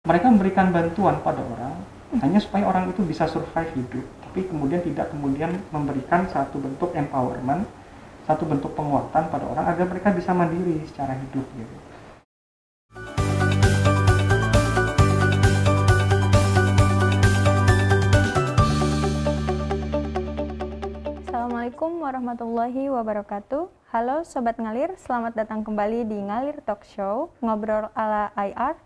Mereka memberikan bantuan pada orang hanya supaya orang itu bisa survive hidup, tapi kemudian tidak kemudian memberikan satu bentuk empowerment, satu bentuk penguatan pada orang agar mereka bisa mandiri secara hidup gitu. Assalamualaikum warahmatullahi wabarakatuh. Halo Sobat Ngalir, selamat datang kembali di Ngalir Talk Show, ngobrol ala IR,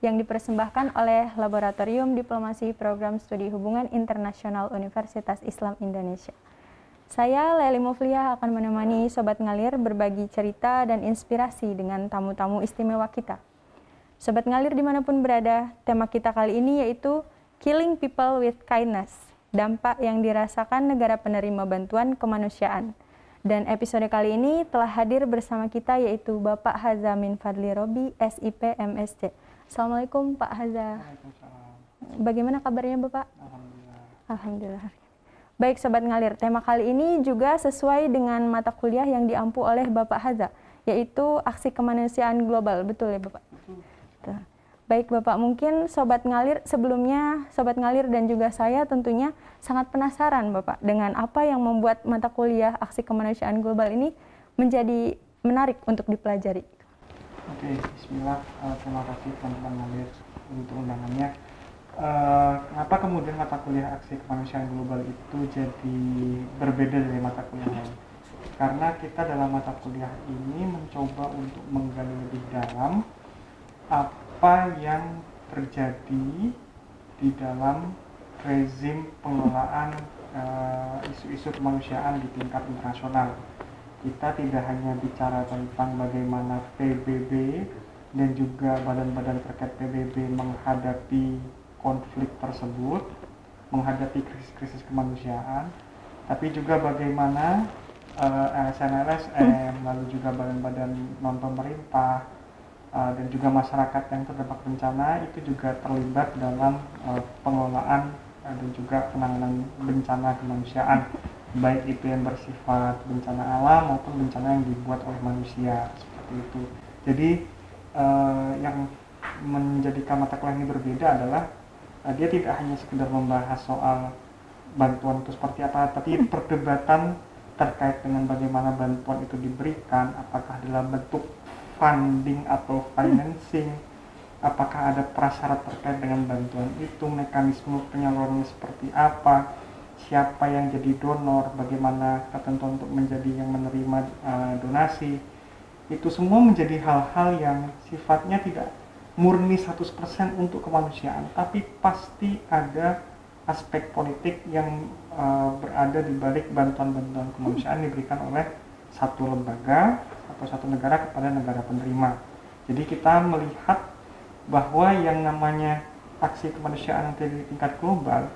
yang dipersembahkan oleh Laboratorium Diplomasi Program Studi Hubungan Internasional Universitas Islam Indonesia. Saya, Leli Mufliah, akan menemani Sobat Ngalir berbagi cerita dan inspirasi dengan tamu-tamu istimewa kita. Sobat Ngalir dimanapun berada, tema kita kali ini yaitu Killing People with Kindness, dampak yang dirasakan negara penerima bantuan kemanusiaan. Dan episode kali ini telah hadir bersama kita yaitu Bapak Haza Min Fadli Robi, SIP MSc. Assalamualaikum Pak Haza. Bagaimana kabarnya Bapak? Alhamdulillah. Alhamdulillah. Baik Sobat Ngalir, tema kali ini juga sesuai dengan mata kuliah yang diampu oleh Bapak Haza, yaitu Aksi Kemanusiaan Global. Betul ya Bapak? Betul. Baik Bapak, mungkin Sobat Ngalir sebelumnya, Sobat Ngalir dan juga saya tentunya sangat penasaran Bapak dengan apa yang membuat mata kuliah Aksi Kemanusiaan Global ini menjadi menarik untuk dipelajari. Oke, bismillah, terima kasih teman-teman Ngalir untuk undangannya. Kenapa kemudian mata kuliah Aksi Kemanusiaan Global itu jadi berbeda dari mata kuliah lain? Karena kita dalam mata kuliah ini mencoba untuk menggali lebih dalam apa yang terjadi di dalam rezim pengelolaan isu-isu kemanusiaan di tingkat internasional. Kita tidak hanya bicara tentang bagaimana PBB dan juga badan-badan terkait PBB menghadapi konflik tersebut, menghadapi krisis-krisis kemanusiaan, tapi juga bagaimana LSM, lalu juga badan-badan non-pemerintah, dan juga masyarakat yang terdampak bencana itu juga terlibat dalam pengelolaan dan juga penanganan bencana kemanusiaan, baik itu yang bersifat bencana alam maupun bencana yang dibuat oleh manusia, seperti itu. Jadi yang menjadikan mata kuliah ini berbeda adalah dia tidak hanya sekedar membahas soal bantuan itu seperti apa, tapi perdebatan terkait dengan bagaimana bantuan itu diberikan, apakah dalam bentuk funding atau financing, apakah ada prasyarat terkait dengan bantuan itu, mekanisme penyalurannya seperti apa, siapa yang jadi donor, bagaimana ketentuan untuk menjadi yang menerima donasi. Itu semua menjadi hal-hal yang sifatnya tidak murni 100% untuk kemanusiaan, tapi pasti ada aspek politik yang berada di balik bantuan-bantuan kemanusiaan diberikan oleh satu lembaga atau satu negara kepada negara penerima. Jadi kita melihat bahwa yang namanya aksi kemanusiaan yang terjadi di tingkat global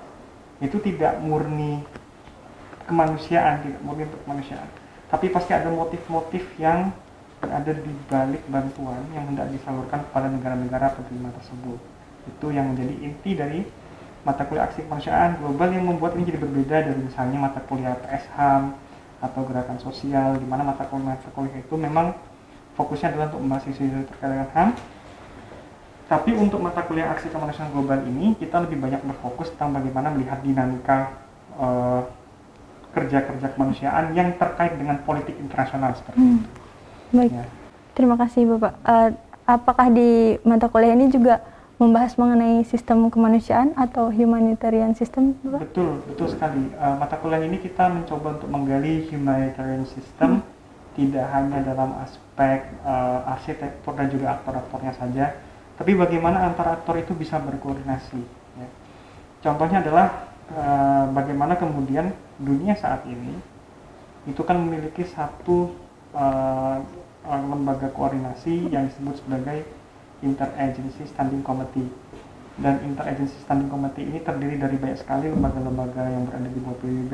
itu tidak murni kemanusiaan, tidak murni untuk kemanusiaan, tapi pasti ada motif-motif yang berada di balik bantuan yang hendak disalurkan kepada negara-negara penerima tersebut. Itu yang menjadi inti dari mata kuliah aksi kemanusiaan global yang membuat ini jadi berbeda dari misalnya mata kuliah PSHAM atau gerakan sosial, di mana mata kuliah itu memang fokusnya adalah untuk membahas isu-isu terkait dengan HAM. Tapi untuk mata kuliah aksi kemanusiaan global ini kita lebih banyak berfokus tentang bagaimana melihat dinamika kerja-kerja kemanusiaan yang terkait dengan politik internasional seperti itu. Baik, ya. Terima kasih Bapak. Apakah di mata kuliah ini juga membahas mengenai sistem kemanusiaan atau humanitarian system, Bapak? Betul sekali. Mata kuliah ini kita mencoba untuk menggali humanitarian system, tidak hanya dalam aspek arsitektur dan juga aktor-aktornya saja, tapi bagaimana antara aktor itu bisa berkoordinasi. Ya. Contohnya adalah bagaimana kemudian dunia saat ini itu kan memiliki satu lembaga koordinasi yang disebut sebagai Interagency Standing Committee, dan Interagency Standing Committee ini terdiri dari banyak sekali lembaga-lembaga yang berada di bawah PBB,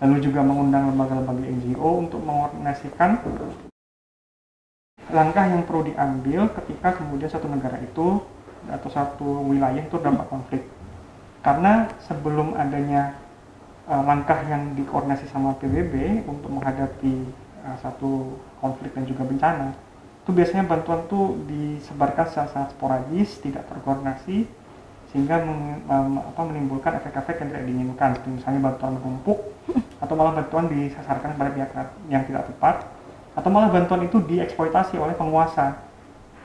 lalu juga mengundang lembaga-lembaga NGO untuk mengkoordinasikan langkah yang perlu diambil ketika kemudian satu negara itu atau satu wilayah itu dampak konflik. Karena sebelum adanya langkah yang dikoordinasi sama PBB untuk menghadapi satu konflik dan juga bencana, itu biasanya bantuan tuh disebarkan secara sangat sporadis, tidak terkoordinasi, sehingga menimbulkan efek-efek yang tidak diinginkan, seperti misalnya bantuan menumpuk, atau malah bantuan disasarkan pada pihak yang tidak tepat, atau malah bantuan itu dieksploitasi oleh penguasa,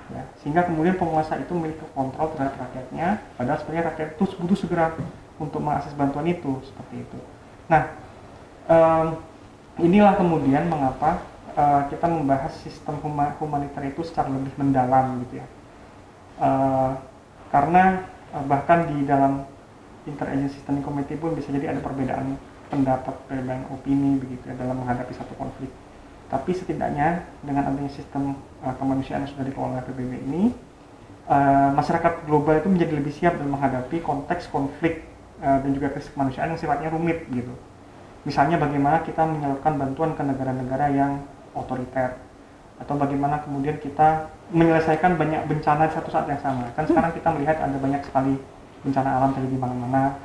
ya, sehingga kemudian penguasa itu memiliki kontrol terhadap rakyatnya, padahal sebenarnya rakyat itu butuh segera untuk mengakses bantuan itu, seperti itu. Nah, inilah kemudian mengapa kita membahas sistem humaniter itu secara lebih mendalam gitu ya, karena bahkan di dalam Interagency Standing Committee pun bisa jadi ada perbedaan pendapat, perbedaan opini begitu ya dalam menghadapi satu konflik. Tapi setidaknya dengan adanya sistem kemanusiaan yang sudah dikelola oleh PBB ini, masyarakat global itu menjadi lebih siap dalam menghadapi konteks konflik dan juga krisis kemanusiaan yang sifatnya rumit gitu. Misalnya bagaimana kita menyalurkan bantuan ke negara-negara yang otoriter, atau bagaimana kemudian kita menyelesaikan banyak bencana di satu saat yang sama. Kan sekarang kita melihat ada banyak sekali bencana alam terjadi di mana-mana.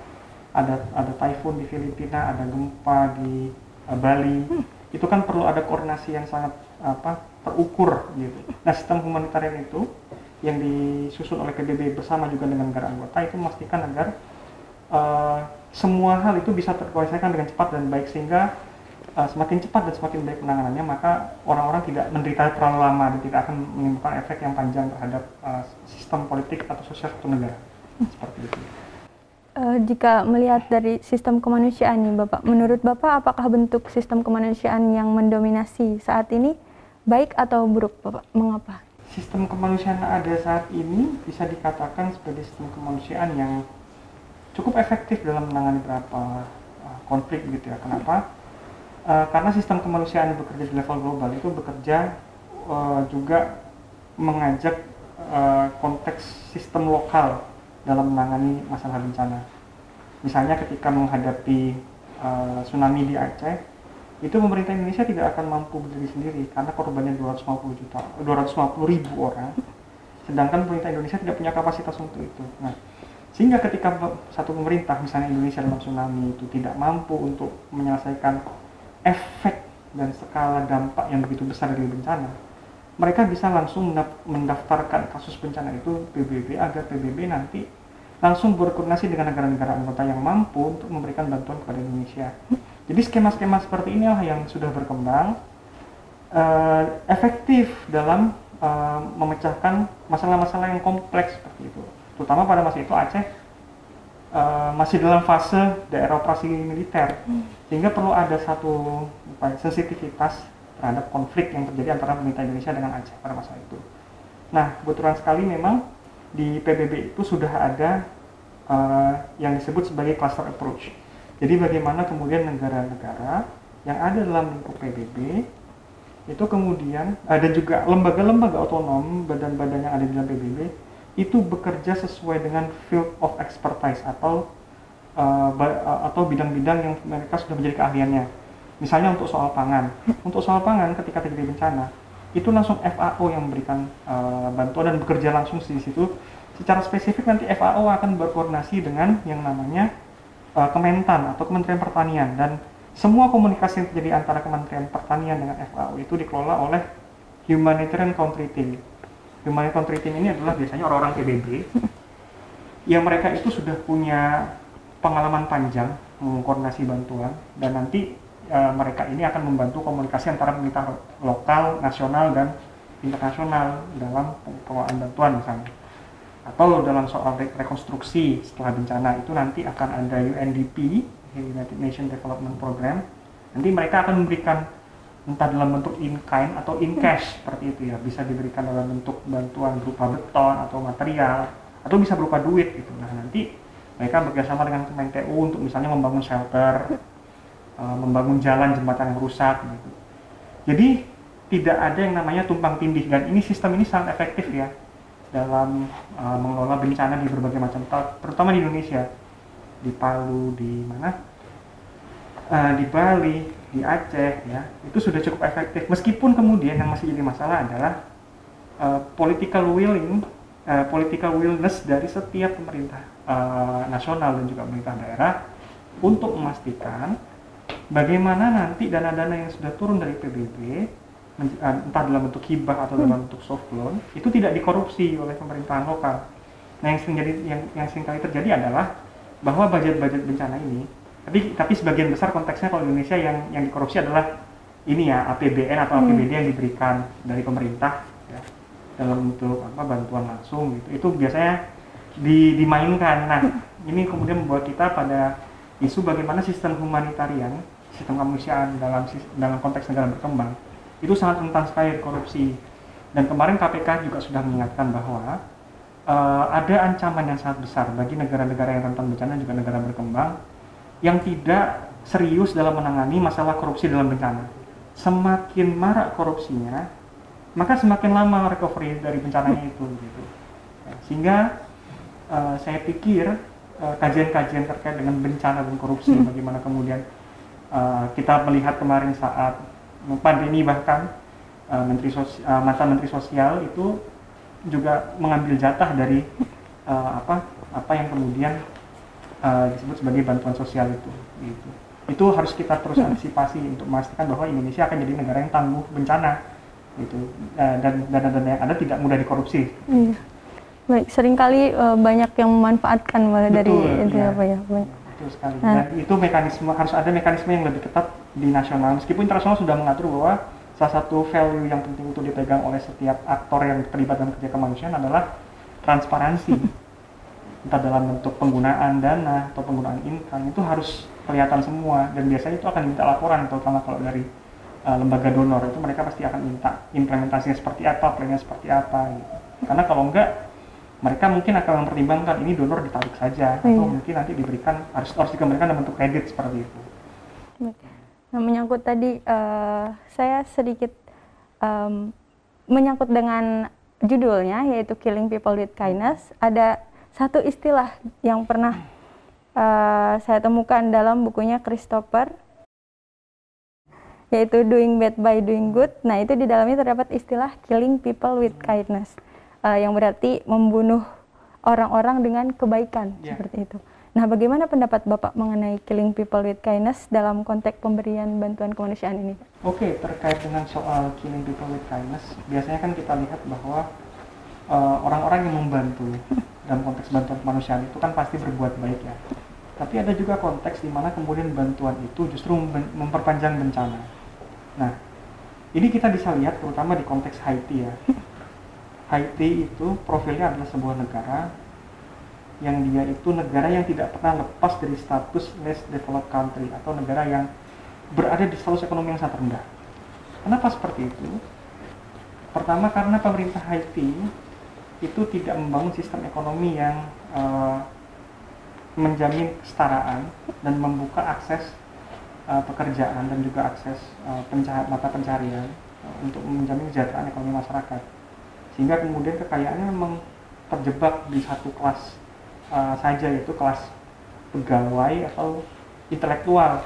Ada typhoon di Filipina, ada gempa di Bali. Itu kan perlu ada koordinasi yang sangat terukur gitu. Nah, sistem humanitarian itu yang disusun oleh PBB bersama juga dengan negara anggota itu memastikan agar semua hal itu bisa terkoordinasikan dengan cepat dan baik, sehingga semakin cepat dan semakin baik penanganannya, maka orang-orang tidak menderita terlalu lama dan tidak akan menimbulkan efek yang panjang terhadap sistem politik atau sosial satu negara. Seperti itu. Jika melihat dari sistem kemanusiaan nih Bapak, menurut Bapak apakah bentuk sistem kemanusiaan yang mendominasi saat ini baik atau buruk Bapak? Mengapa? Sistem kemanusiaan yang ada saat ini bisa dikatakan sebagai sistem kemanusiaan yang cukup efektif dalam menangani beberapa konflik gitu ya. Kenapa? Karena sistem kemanusiaan yang bekerja di level global itu bekerja juga mengajak konteks sistem lokal dalam menangani masalah bencana. Misalnya ketika menghadapi tsunami di Aceh, itu pemerintah Indonesia tidak akan mampu berdiri sendiri karena korbannya 250.000 orang, sedangkan pemerintah Indonesia tidak punya kapasitas untuk itu. Nah, sehingga ketika satu pemerintah, misalnya Indonesia dalam tsunami itu tidak mampu untuk menyelesaikan efek dan skala dampak yang begitu besar dari bencana, mereka bisa langsung mendaftarkan kasus bencana itu PBB agar PBB nanti langsung berkoordinasi dengan negara-negara anggota yang mampu untuk memberikan bantuan kepada Indonesia. Jadi skema-skema seperti inilah yang sudah berkembang, efektif dalam memecahkan masalah-masalah yang kompleks seperti itu. Terutama pada masa itu Aceh masih dalam fase daerah operasi militer, sehingga perlu ada satu sensitivitas terhadap konflik yang terjadi antara pemerintah Indonesia dengan Aceh pada masa itu. Nah, kebetulan sekali memang di PBB itu sudah ada yang disebut sebagai cluster approach. Jadi bagaimana kemudian negara-negara yang ada dalam lingkup PBB itu kemudian dan juga lembaga-lembaga otonom, badan-badan yang ada di dalam PBB itu bekerja sesuai dengan field of expertise atau bidang-bidang yang mereka sudah menjadi keahliannya. Misalnya untuk soal pangan. Untuk soal pangan ketika terjadi bencana, itu langsung FAO yang memberikan bantuan dan bekerja langsung di situ. Secara spesifik nanti FAO akan berkoordinasi dengan yang namanya Kementan atau Kementerian Pertanian, dan semua komunikasi yang terjadi antara Kementerian Pertanian dengan FAO itu dikelola oleh Humanitarian Country Team. Humanitarian Country Team ini adalah biasanya orang-orang PBB yang mereka itu sudah punya pengalaman panjang mengkoordinasi bantuan, dan nanti mereka ini akan membantu komunikasi antara pemerintah lokal, nasional, dan internasional dalam pengelolaan bantuan misalnya. Atau dalam soal rekonstruksi setelah bencana itu nanti akan ada UNDP, United Nations Development Program. Nanti mereka akan memberikan entah dalam bentuk in-kind atau in-cash seperti itu ya. Bisa diberikan dalam bentuk bantuan berupa beton atau material, atau bisa berupa duit gitu. Nah, nanti mereka bekerjasama dengan Kementerian untuk misalnya membangun shelter, membangun jalan, jembatan yang rusak gitu. Jadi tidak ada yang namanya tumpang tindih, dan ini sistem ini sangat efektif ya dalam mengelola bencana di berbagai macam tempat, terutama di Indonesia, di Palu, di mana, di Bali, di Aceh ya, itu sudah cukup efektif. Meskipun kemudian yang masih jadi masalah adalah political willingness dari setiap pemerintah nasional dan juga pemerintah daerah untuk memastikan bagaimana nanti dana-dana yang sudah turun dari PBB entah dalam bentuk hibah atau dalam bentuk soft loan, itu tidak dikorupsi oleh pemerintahan lokal. Nah, yang sering kali terjadi adalah bahwa budget-budget bencana ini, tapi sebagian besar konteksnya kalau di Indonesia yang dikorupsi adalah ini ya, APBN atau APBD yang diberikan dari pemerintah ya, dalam bentuk bantuan langsung gitu. Itu biasanya dimainkan. Nah, ini kemudian membawa kita pada isu bagaimana sistem humanitarian, sistem kemanusiaan dalam konteks negara berkembang itu sangat rentan sekali korupsi. Dan kemarin KPK juga sudah mengingatkan bahwa ada ancaman yang sangat besar bagi negara-negara yang rentan bencana juga negara berkembang yang tidak serius dalam menangani masalah korupsi dalam bencana. Semakin marak korupsinya, maka semakin lama recovery dari bencananya itu gitu. Sehingga saya pikir kajian-kajian terkait dengan bencana dan korupsi, bagaimana kemudian kita melihat kemarin saat pandemi bahkan mantan Menteri Sosial itu juga mengambil jatah dari apa yang kemudian disebut sebagai bantuan sosial itu. Gitu. Itu harus kita terus antisipasi untuk memastikan bahwa Indonesia akan jadi negara yang tangguh bencana, gitu. Dan dana-dana yang ada tidak mudah dikorupsi. Baik, seringkali banyak yang memanfaatkan dari itu ya. apa ya. Betul sekali. Dan itu harus ada mekanisme yang lebih ketat di nasional. Meskipun internasional sudah mengatur bahwa salah satu value yang penting untuk dipegang oleh setiap aktor yang terlibat dalam kerja kemanusiaan adalah transparansi. Entah dalam bentuk penggunaan dana atau penggunaan income, itu harus kelihatan semua. Dan biasanya itu akan diminta laporan, terutama kalau dari lembaga donor. Itu mereka pasti akan minta implementasinya seperti apa, plannya seperti apa. Gitu. Karena kalau enggak, mereka mungkin akan mempertimbangkan ini donor ditarik saja atau mungkin nanti diberikan harus dikembalikan dalam bentuk kredit seperti itu. Nah, menyangkut tadi saya sedikit menyangkut dengan judulnya yaitu Killing People with Kindness. Ada satu istilah yang pernah saya temukan dalam bukunya Christopher, yaitu Doing Bad by Doing Good. Nah, itu di dalamnya terdapat istilah Killing People with Kindness. Yang berarti membunuh orang-orang dengan kebaikan, seperti itu. Nah, bagaimana pendapat Bapak mengenai Killing People with Kindness dalam konteks pemberian bantuan kemanusiaan ini? Oke, terkait dengan soal Killing People with Kindness, biasanya kan kita lihat bahwa orang-orang yang membantu dalam konteks bantuan kemanusiaan itu kan pasti berbuat baik ya. Tapi ada juga konteks di mana kemudian bantuan itu justru memperpanjang bencana. Nah, ini kita bisa lihat terutama di konteks Haiti ya. Haiti itu profilnya adalah sebuah negara yang dia itu negara yang tidak pernah lepas dari status less developed country atau negara yang berada di status ekonomi yang sangat rendah. Kenapa seperti itu? Pertama karena pemerintah Haiti itu tidak membangun sistem ekonomi yang menjamin kesetaraan dan membuka akses pekerjaan dan juga akses mata pencaharian untuk menjamin kesejahteraan ekonomi masyarakat. Sehingga kemudian kekayaannya memang terjebak di satu kelas saja, yaitu kelas pegawai atau intelektual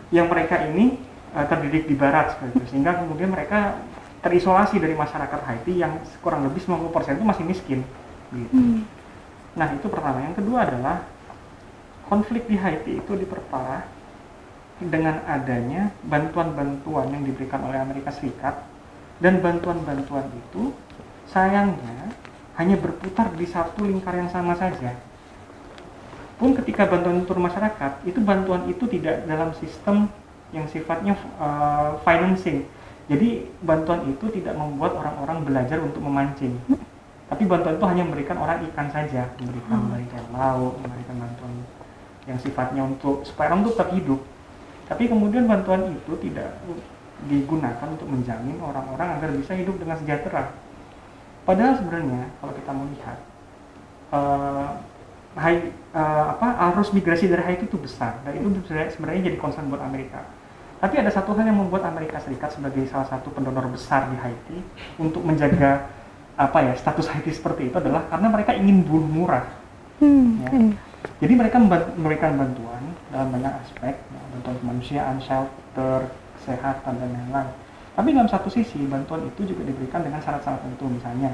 yang mereka ini terdidik di barat seperti itu. Sehingga kemudian mereka terisolasi dari masyarakat Haiti yang kurang lebih 90% itu masih miskin gitu. Nah, itu pertama. Yang kedua adalah konflik di Haiti itu diperparah dengan adanya bantuan-bantuan yang diberikan oleh Amerika Serikat, dan bantuan-bantuan itu sayangnya hanya berputar di satu lingkar yang sama saja. Pun ketika bantuan turun masyarakat, itu bantuan itu tidak dalam sistem yang sifatnya financing. Jadi bantuan itu tidak membuat orang-orang belajar untuk memancing. Tapi bantuan itu hanya memberikan orang ikan saja, memberikan lauk, memberikan bantuan yang sifatnya supaya orang itu tetap hidup. Tapi kemudian bantuan itu tidak digunakan untuk menjamin orang-orang agar bisa hidup dengan sejahtera. Padahal sebenarnya kalau kita melihat arus migrasi dari Haiti itu besar, dan itu sebenarnya jadi concern buat Amerika. Tapi ada satu hal yang membuat Amerika Serikat sebagai salah satu pendonor besar di Haiti untuk menjaga status Haiti seperti itu adalah karena mereka ingin buruh murah. Ya. Jadi mereka memberikan bantuan dalam banyak aspek, bantuan kemanusiaan, shelter, kesehatan dan lain-lain. Tapi dalam satu sisi bantuan itu juga diberikan dengan syarat-syarat tertentu, misalnya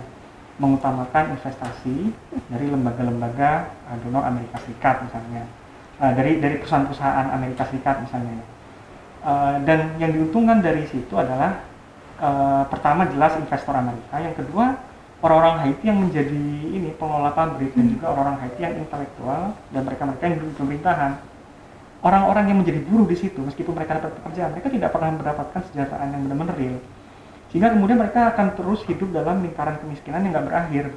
mengutamakan investasi dari lembaga-lembaga donor Amerika Serikat misalnya, dari perusahaan-perusahaan Amerika Serikat misalnya. Dan yang diuntungkan dari situ adalah pertama jelas investor Amerika, yang kedua orang-orang Haiti yang menjadi ini pengelola pabrik, dan juga orang-orang Haiti yang intelektual dan mereka yang duduk di pemerintahan. Orang-orang yang menjadi buruh di situ, meskipun mereka dapat pekerjaan, mereka tidak pernah mendapatkan kesejahteraan yang benar-benar real. Sehingga kemudian mereka akan terus hidup dalam lingkaran kemiskinan yang nggak berakhir.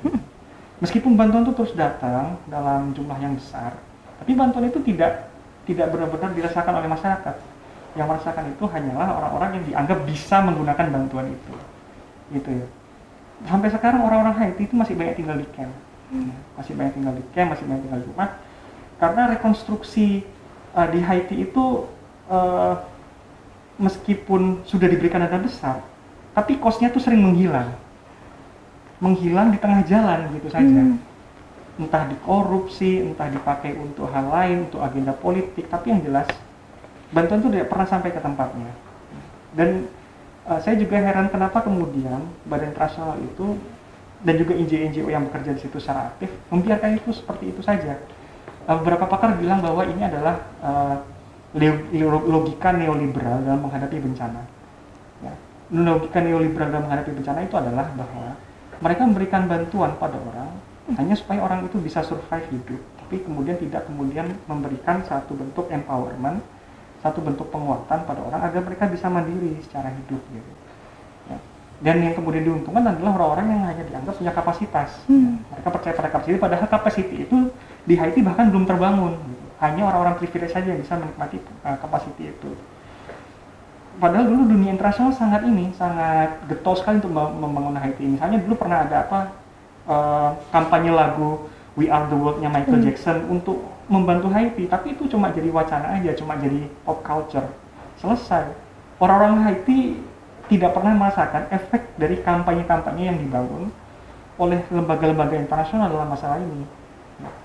Meskipun bantuan itu terus datang dalam jumlah yang besar, tapi bantuan itu tidak benar-benar dirasakan oleh masyarakat. Yang merasakan itu hanyalah orang-orang yang dianggap bisa menggunakan bantuan itu. Gitu ya. Sampai sekarang orang-orang Haiti itu masih banyak tinggal di camp. Masih banyak tinggal di camp, masih banyak tinggal di rumah. Karena rekonstruksi di Haiti itu meskipun sudah diberikan dana besar, tapi cost-nya tuh sering menghilang di tengah jalan gitu saja. Entah dikorupsi, entah dipakai untuk hal lain, untuk agenda politik, tapi yang jelas bantuan itu tidak pernah sampai ke tempatnya. Dan saya juga heran kenapa kemudian Badan Internasional itu dan juga NGO yang bekerja di situ secara aktif membiarkan itu seperti itu saja. Beberapa pakar bilang bahwa ini adalah logika neoliberal dalam menghadapi bencana. Ya. Logika neoliberal dalam menghadapi bencana itu adalah bahwa mereka memberikan bantuan pada orang hanya supaya orang itu bisa survive hidup, tapi kemudian tidak kemudian memberikan satu bentuk empowerment, satu bentuk penguatan pada orang agar mereka bisa mandiri secara hidup gitu. Ya. Dan yang kemudian diuntungkan adalah orang-orang yang hanya dianggap punya kapasitas. Mereka percaya pada kapasitas, padahal capacity itu di Haiti bahkan belum terbangun. Gitu. Hanya orang-orang privilege saja yang bisa menikmati capacity itu. Padahal dulu dunia internasional sangat getol sekali untuk membangun Haiti. Misalnya dulu pernah ada kampanye lagu We Are The World-nya Michael Jackson untuk membantu Haiti, tapi itu cuma jadi wacana aja, cuma jadi pop culture. Selesai. Orang-orang Haiti tidak pernah merasakan efek dari kampanye-kampanye yang dibangun oleh lembaga-lembaga internasional dalam masalah ini.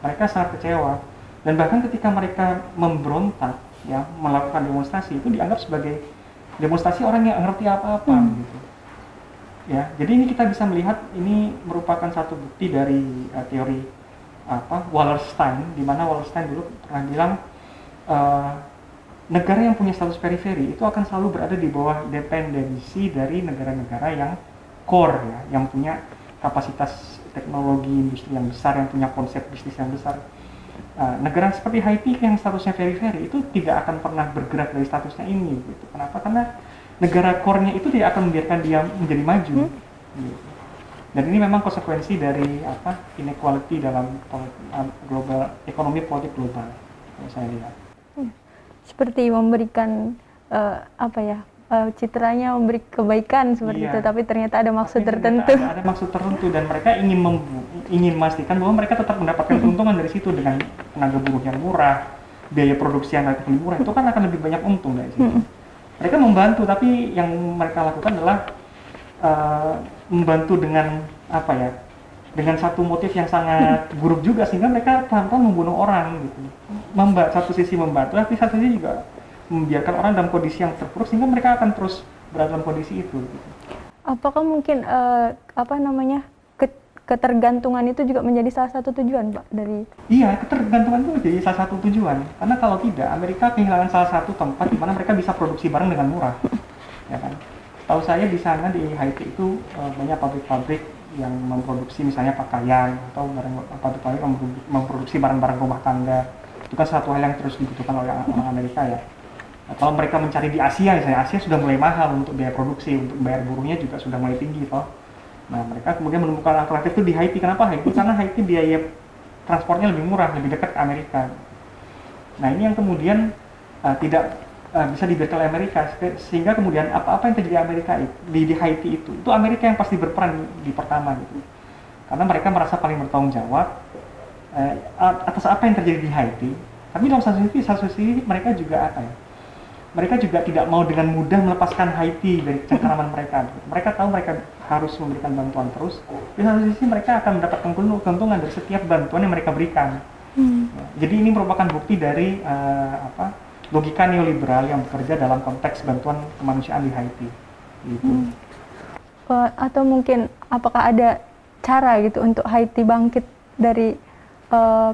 Mereka sangat kecewa, dan bahkan ketika mereka memberontak, ya, melakukan demonstrasi, itu dianggap sebagai demonstrasi orang yang ngerti apa-apa, gitu. Ya, jadi ini kita bisa melihat ini merupakan satu bukti dari teori Wallerstein, di mana Wallerstein dulu pernah bilang negara yang punya status periferi itu akan selalu berada di bawah dependensi dari negara-negara yang core, ya, yang punya kapasitas teknologi industri yang besar, yang punya konsep bisnis yang besar. Negara seperti Haiti yang statusnya periferi itu tidak akan pernah bergerak dari statusnya ini. Gitu. Kenapa? Karena negara core-nya itu tidak akan membiarkan dia menjadi maju. Gitu. Dan ini memang konsekuensi dari inequality dalam global ekonomi politik global, yang saya lihat. Seperti memberikan citranya memberi kebaikan seperti itu, tapi ternyata ada maksud tertentu. Ada maksud tertentu, dan mereka ingin memastikan bahwa mereka tetap mendapatkan keuntungan dari situ dengan tenaga buruh yang murah, biaya produksi yang lebih murah, itu kan akan lebih banyak untung dari situ. Mereka membantu, tapi yang mereka lakukan adalah membantu dengan dengan satu motif yang sangat buruk juga, sehingga mereka pelan-pelan membunuh orang gitu. Satu sisi membantu, tapi satu sisi juga membiarkan orang dalam kondisi yang terpuruk, sehingga mereka akan terus berada dalam kondisi itu. Gitu. Apakah mungkin ketergantungan itu juga menjadi salah satu tujuan, Pak, dari? Iya, ketergantungan itu menjadi salah satu tujuan. Karena kalau tidak, Amerika kehilangan salah satu tempat di mana mereka bisa produksi barang dengan murah, ya kan? Tahu saya di sana di Haiti itu banyak pabrik-pabrik yang memproduksi misalnya pakaian atau pabrik-pabrik memproduksi barang-barang rumah tangga. Itu kan satu hal yang terus dibutuhkan oleh orang Amerika, ya. Kalau mereka mencari di Asia, misalnya Asia sudah mulai mahal untuk biaya produksi, untuk bayar buruhnya juga sudah mulai tinggi, toh. Nah, mereka kemudian menemukan alternatif itu di Haiti. Kenapa Haiti? Karena Haiti biaya transportnya lebih murah, lebih dekat ke Amerika. Nah, ini yang kemudian tidak bisa dibiarkan oleh Amerika, sehingga kemudian apa-apa yang terjadi Amerika di Haiti itu Amerika yang pasti berperan di pertama gitu. Karena mereka merasa paling bertanggung jawab atas apa yang terjadi di Haiti. Tapi dalam satu sisi mereka juga mereka juga tidak mau dengan mudah melepaskan Haiti dari cengkeraman mereka. Mereka tahu mereka harus memberikan bantuan terus. Di satu sisi mereka akan mendapatkan keuntungan dari setiap bantuan yang mereka berikan. Jadi ini merupakan bukti dari logika neoliberal yang bekerja dalam konteks bantuan kemanusiaan di Haiti. Gitu. Atau mungkin apakah ada cara gitu untuk Haiti bangkit dari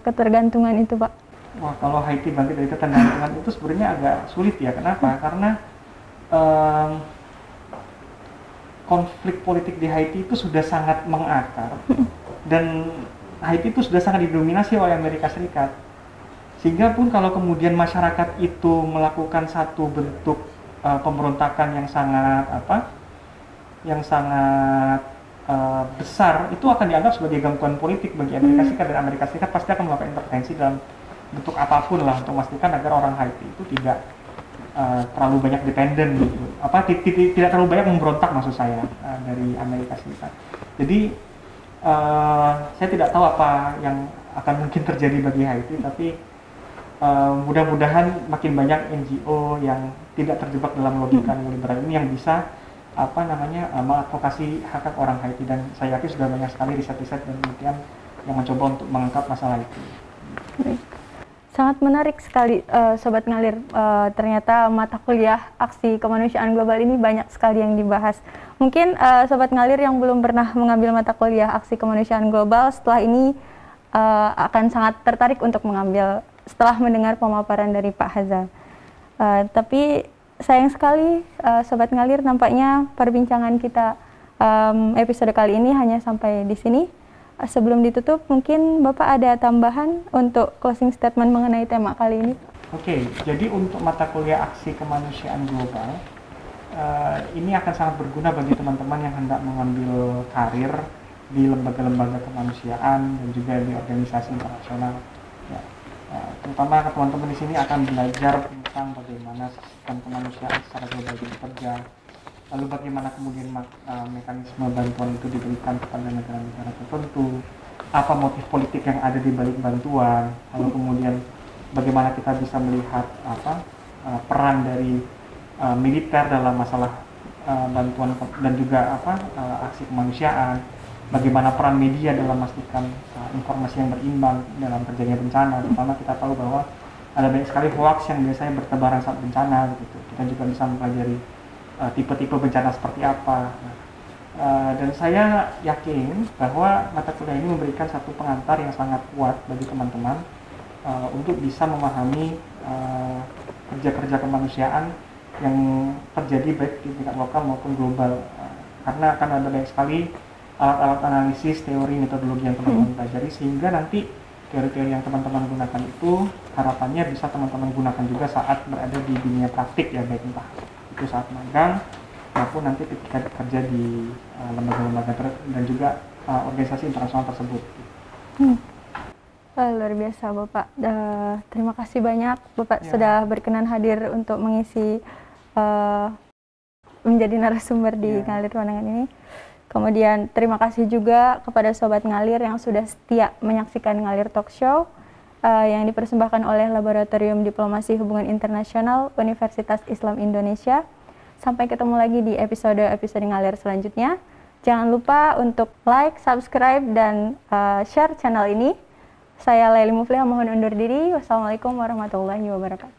ketergantungan itu, Pak? Wah, kalau Haiti bangkit dari ketergantungan itu sebenarnya agak sulit, ya. Kenapa? Karena konflik politik di Haiti itu sudah sangat mengakar dan Haiti itu sudah sangat didominasi oleh Amerika Serikat. Sehingga pun kalau kemudian masyarakat itu melakukan satu bentuk pemberontakan yang sangat besar, itu akan dianggap sebagai gangguan politik bagi Amerika Serikat, dan Amerika Serikat pasti akan melakukan intervensi dalam bentuk apapun lah untuk memastikan agar orang Haiti itu tidak terlalu banyak dependen gitu, tidak terlalu banyak memberontak maksud saya dari Amerika Serikat. Jadi saya tidak tahu apa yang akan mungkin terjadi bagi Haiti, tapi mudah-mudahan makin banyak NGO yang tidak terjebak dalam logika neoliberal ini yang bisa mengadvokasi hak orang Haiti, dan saya yakin sudah banyak sekali riset-riset dan penelitian yang mencoba untuk mengangkat masalah itu. Baik. Sangat menarik sekali, Sobat Ngalir. Ternyata mata kuliah aksi kemanusiaan global ini banyak sekali yang dibahas. Mungkin Sobat Ngalir yang belum pernah mengambil mata kuliah aksi kemanusiaan global setelah ini akan sangat tertarik untuk mengambil setelah mendengar pemaparan dari Pak Hazal. Tapi sayang sekali, Sobat Ngalir, nampaknya perbincangan kita episode kali ini hanya sampai di sini. Sebelum ditutup, mungkin Bapak ada tambahan untuk closing statement mengenai tema kali ini? Oke, jadi untuk mata kuliah aksi kemanusiaan global, ini akan sangat berguna bagi teman-teman yang hendak mengambil karir di lembaga-lembaga kemanusiaan dan juga di organisasi internasional. Ya, terutama teman-teman di sini akan belajar tentang bagaimana sistem kemanusiaan secara global itu bekerja, lalu bagaimana kemudian mekanisme bantuan itu diberikan kepada negara-negara tertentu, apa motif politik yang ada di balik bantuan, lalu kemudian bagaimana kita bisa melihat peran dari militer dalam masalah bantuan dan juga aksi kemanusiaan, bagaimana peran media dalam memastikan informasi yang berimbang dalam terjadinya bencana. Terutama kita tahu bahwa ada banyak sekali hoax yang biasanya bertebaran saat bencana gitu. Kita juga bisa mempelajari tipe-tipe bencana seperti apa. Dan saya yakin bahwa mata kuliah ini memberikan satu pengantar yang sangat kuat bagi teman-teman untuk bisa memahami kerja-kerja kemanusiaan yang terjadi baik di tingkat lokal maupun global. Karena akan ada banyak sekali alat-alat analisis, teori, metodologi yang teman-teman pelajari, sehingga nanti teori-teori yang teman-teman gunakan itu harapannya bisa teman-teman gunakan juga saat berada di dunia praktik, ya, baik entah itu saat magang maupun nanti ketika bekerja di lembaga-lembaga dan juga organisasi internasional tersebut. Luar biasa Bapak. Terima kasih banyak Bapak sudah berkenan hadir untuk mengisi menjadi narasumber di Ngalir Pandangan ini. Kemudian terima kasih juga kepada Sobat Ngalir yang sudah setia menyaksikan Ngalir Talk Show yang dipersembahkan oleh Laboratorium Diplomasi Hubungan Internasional Universitas Islam Indonesia. Sampai ketemu lagi di episode Ngalir selanjutnya. Jangan lupa untuk like, subscribe, dan share channel ini. Saya Laili Mufliha mohon undur diri. Wassalamualaikum warahmatullahi wabarakatuh.